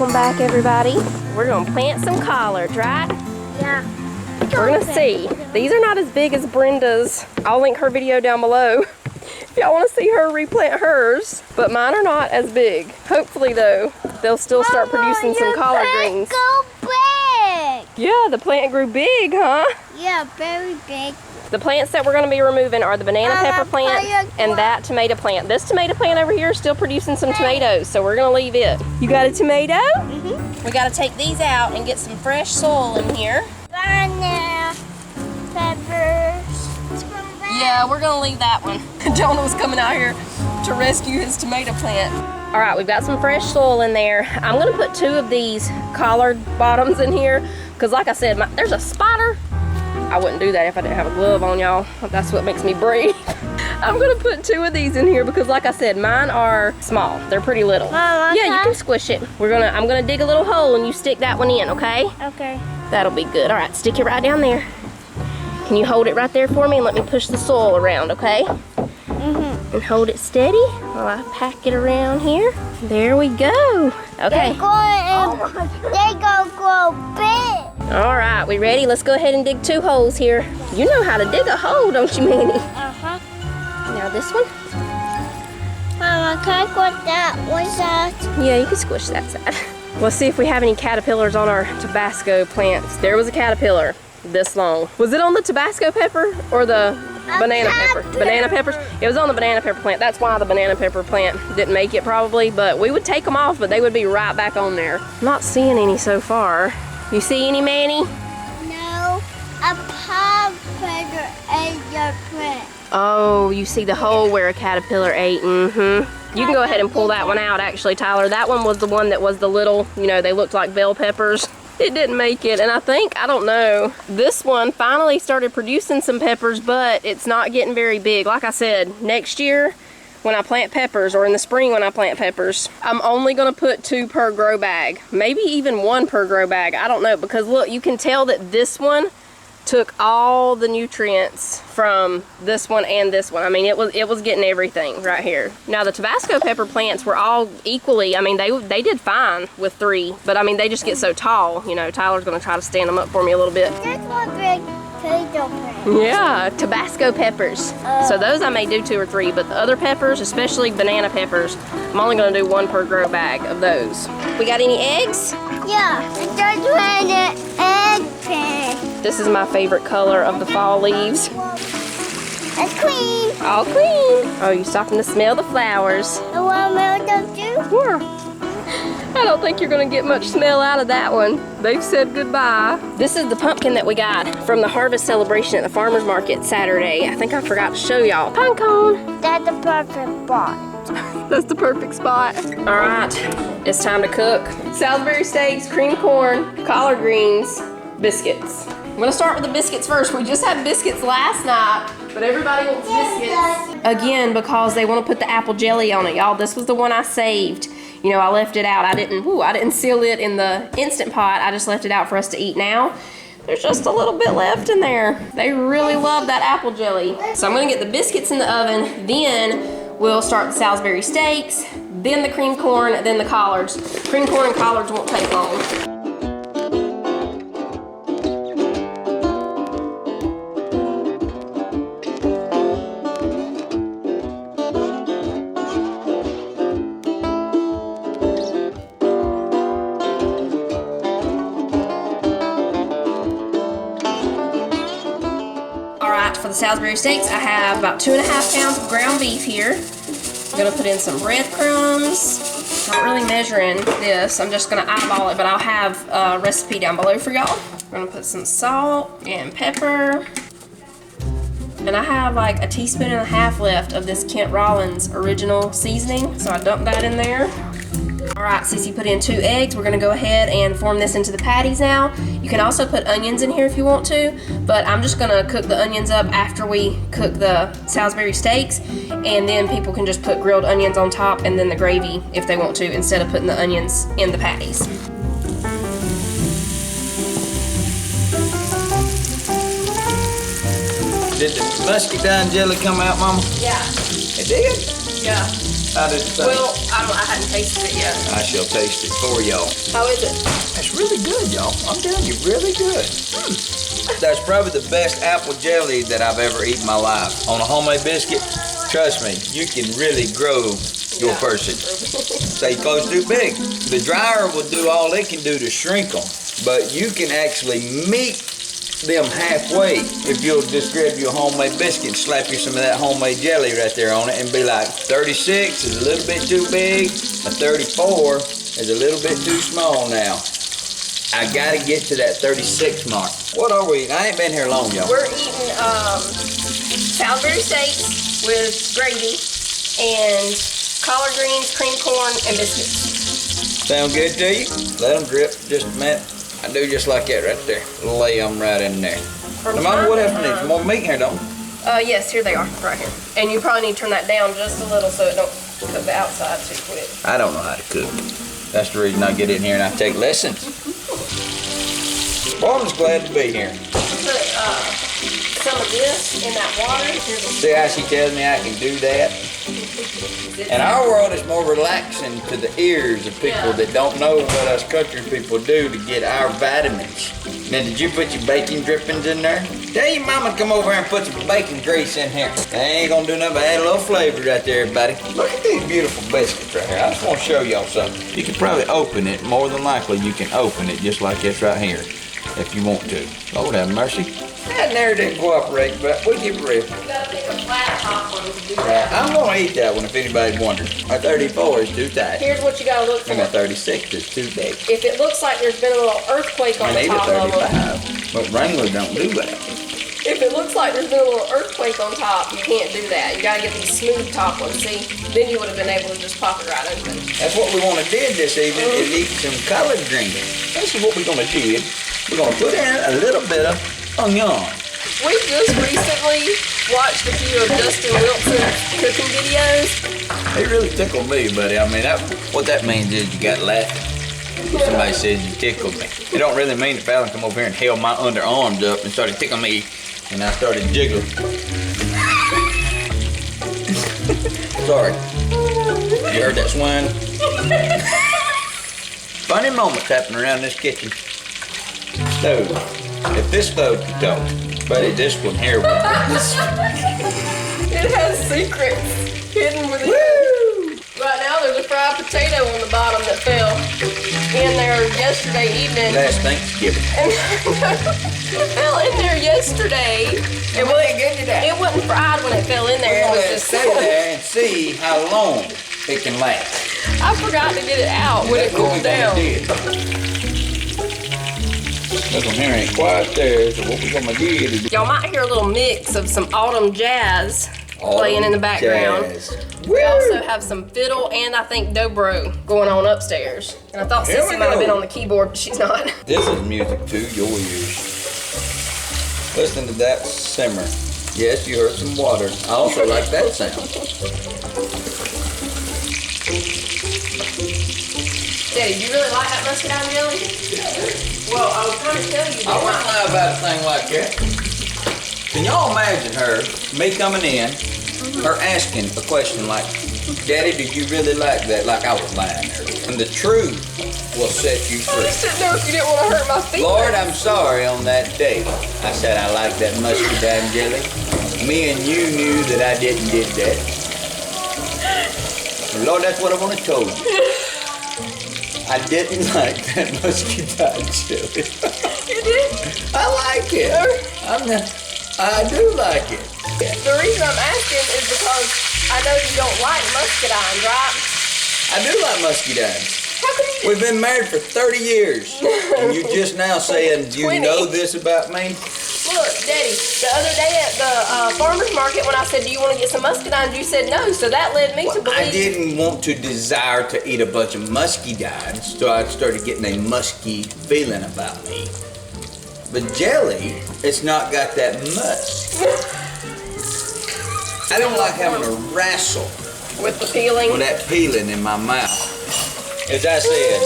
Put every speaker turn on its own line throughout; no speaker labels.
Welcome back, everybody. We're gonna plant some collards, right?
Yeah.
We're gonna see. These are not as big as Brenda's. I'll link her video down below if y'all want to see her replant hers. But mine are not as big. Hopefully, though, they'll still start producing some collard greens.
Go big.
Yeah, the plant grew big, huh?
Yeah, very big.
The plants that we're going to be removing are the banana pepper plant and that tomato plant. This tomato plant over here is still producing some tomatoes, so we're going to leave it. You got a tomato? Mm-hmm. We got to take these out and get some fresh soil in here.
Banana peppers.
Yeah, we're going to leave that one. Jonah was coming out here to rescue his tomato plant. All right, we've got some fresh soil in there. I'm going to put 2 of these collard bottoms in here because, like I said, there's a spider. I wouldn't do that if I didn't have a glove on, y'all. That's what makes me breathe. I'm gonna put 2 of these in here because, like I said, mine are small. They're pretty little.
Mom,
yeah, you can squish it. I'm gonna dig a little hole and you stick that one in, okay?
Okay.
That'll be good. All right, stick it right down there. Can you hold it right there for me and let me push the soil around, okay? Mm-hmm. And hold it steady while I pack it around here. There we go. Okay.
They're gonna grow big.
All right, we ready? Let's go ahead and dig 2 holes here. You know how to dig a hole, don't you, Manny?
Uh-huh.
Now this one.
Mama, can I squish that one side?
Yeah, you can squish that side. Let's see if we have any caterpillars on our Tabasco plants. There was a caterpillar this long. Was it on the Tabasco pepper or the banana pepper? Banana peppers? It was on the banana pepper plant. That's why the banana pepper plant didn't make it probably, but we would take them off, but they would be right back on there. I'm not seeing any so far. You see any, Manny?
No, a caterpillar ate your plant.
Oh, you see the hole where a caterpillar ate. Mm-hmm. You can go ahead and pull that one out, actually, Tyler. That one was the one that was the little, you know, they looked like bell peppers. It didn't make it, and I don't know. This one finally started producing some peppers, but it's not getting very big. Like I said, next year, when I plant peppers, or in the spring when I plant peppers, I'm only gonna put 2 per grow bag. Maybe even 1 per grow bag, I don't know, because look, you can tell that this one took all the nutrients from this one and this one. I mean, it was getting everything right here. Now the Tabasco pepper plants were all equally, I mean, they did fine with 3, but I mean, they just get so tall, you know. Tyler's gonna try to stand them up for me a little bit.
This one big potato plant.
Yeah, Tabasco peppers. So those I may do 2 or 3, but the other peppers, especially banana peppers, I'm only gonna do 1 per grow bag of those. We got any eggs?
Yeah, it's just an egg plant.
This is my favorite color of the fall leaves.
It's clean.
All clean. Oh, you starting to smell the flowers.
You want to smell them too?
Yeah. I don't think you're gonna get much smell out of that one. They've said goodbye. This is the pumpkin that we got from the harvest celebration at the farmer's market Saturday. I think I forgot to show y'all. Pine cone.
That's the perfect spot.
That's the perfect spot. All right, it's time to cook. Salisbury steaks, cream corn, collard greens, biscuits. I'm gonna start with the biscuits first. We just had biscuits last night, but everybody wants biscuits. Again, because they wanna put the apple jelly on it, y'all. This was the one I saved. You know, I left it out. I didn't seal it in the Instant Pot. I just left it out for us to eat now. There's just a little bit left in there. They really love that apple jelly. So I'm gonna get the biscuits in the oven, then we'll start the Salisbury steaks, then the cream corn, then the collards. Cream corn and collards won't take long. For the Salisbury steaks, I have about 2.5 pounds of ground beef here. I'm gonna put in some breadcrumbs. Not really measuring this, I'm just gonna eyeball it, but I'll have a recipe down below for y'all. I'm gonna put some salt and pepper. And I have like 1.5 teaspoons left of this Kent Rollins original seasoning, so I dumped that in there. All right, Cece put in 2 eggs. We're gonna go ahead and form this into the patties now. You can also put onions in here if you want to, but I'm just gonna cook the onions up after we cook the Salisbury steaks, and then people can just put grilled onions on top and then the gravy if they want to, instead of putting the onions in the patties.
Did the muscadine jelly come out, Mama?
Yeah.
It did?
Yeah.
How did it taste?
Well, I hadn't tasted it yet.
I shall taste it for y'all.
How is it?
That's really good, y'all. I'm telling you, really good. That's probably the best apple jelly that I've ever eaten in my life. On a homemade biscuit, trust me, you can really grow your person. Stay close too big. The dryer will do all it can do to shrink them, but you can actually meet them halfway if you'll just grab your homemade biscuit, slap you some of that homemade jelly right there on it, and be like, 36 is a little bit too big, a 34 is a little bit too small now. I gotta get to that 36 mark. What are we eating? I ain't been here long, y'all.
We're eating Salisbury steaks with gravy and collard greens, cream corn, and biscuits.
Sound good to you? Let them drip just a minute. I do just like that right there. Lay them right in there. Now, Mama, what else do you need? Some more meat here, don't we?
Yes, here they are, right here. And you probably need to turn that down just a little so it don't cook the outside too quick.
I don't know how to cook. That's the reason I get in here and I take lessons. Well, I'm just glad to be here.
Put some of this in that water.
See how she tells me I can do that? And our world is more relaxing to the ears of people that don't know what us country people do to get our vitamins. Now, did you put your bacon drippings in there? Tell your mama to come over here and put some bacon grease in here. They ain't gonna do nothing but add a little flavor right there, everybody. Look at these beautiful biscuits right here. I just want to show y'all something. You can probably open it. More than likely, you can open it just like this right here, if you want to. Lord have mercy. That there didn't cooperate, but we'll give it a rest.
You gotta pick a flat top one to do that.
I'm gonna eat that one if anybody's wondering. My 34 is too tight.
Here's what you gotta look for.
And my 36 is too big.
If it looks like there's been a little earthquake on the top
I
of
need a
them.
35, but Wrangler don't do that.
If it looks like there's been a little earthquake on top, you can't do that. You gotta get these smooth top ones, see? Then you would have been able to just pop it right open.
That's what we want to do this evening, is eat some collard greens. This is what we're gonna do. We're gonna put in a little bit of onion.
We just recently watched a few of Justin Wilson's cooking videos.
They really tickled me, buddy. I mean, what that means is you got laughing. Somebody says you tickled me. It don't really mean that Fallon come over here and held my underarms up and started tickling me, and I started jiggling. Sorry. You heard that swine? Funny moments happen around this kitchen. Stove. If this stove could talk, buddy, this one here would.
It has secrets hidden within. Right now there's a fried potato on the bottom that fell in there yesterday evening.
Last Thanksgiving.
And it fell in there yesterday. It wasn't fried when it fell in there. It was just
stay there and see how long it can last.
I forgot to get it out when it cooled down.
This one here ain't quite there, so what we're gonna do is...
Y'all might hear a little mix of some autumn jazz playing in the background. We also have some fiddle and I think dobro going on upstairs. And I thought Sissy might have been on the keyboard, but she's not.
This is music to your ears. Listen to that simmer. Yes, you heard some water. I also like that sound.
Daddy, do you really like that muscadine jelly? Well, I was trying to tell you that.
I wouldn't lie about a thing like that. Can y'all imagine her, me coming in, her asking a question like, Daddy, do you really like that? Like I was lying there. And the truth will set you free.
I just didn't know if you didn't want to hurt my feelings.
Lord, I'm sorry on that day. I said I like that muscadine jelly. Me and you knew that I didn't did that. And Lord, that's what I want to tell you. I didn't like that muscadine jelly.
You did?
I like it. I do like it.
The reason I'm asking is because I know you don't like muscadines, right?
I do like muscadines.
How come you
We've been married for 30 years. And you just now saying, you
20.
know this about me?
Look, Daddy, the other day at the farmer's market when I said, do you want to get some muscadines, you said no, so that led me to believe...
I didn't want to desire to eat a bunch of muscadines, so I started getting a musky feeling about me. But jelly, it's not got that musk. I don't like having to wrestle
with the peeling.
with that peeling in my mouth. As I said,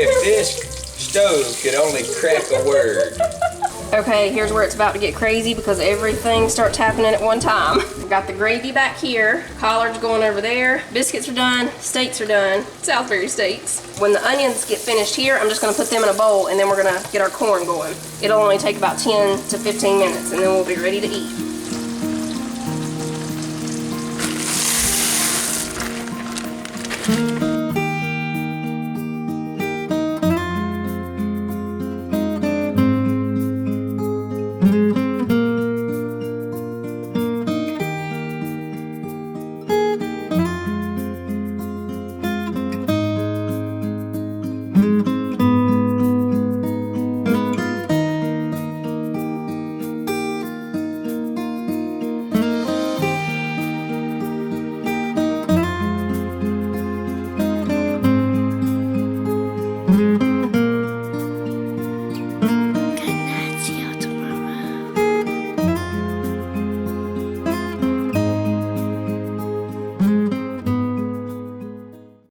if this stove could only crack a word,
Okay, here's where it's about to get crazy because everything starts happening at one time. We've got the gravy back here, collards going over there, biscuits are done, steaks are done, Salisbury steaks. When the onions get finished here, I'm just gonna put them in a bowl and then we're gonna get our corn going. It'll only take about 10 to 15 minutes and then we'll be ready to eat.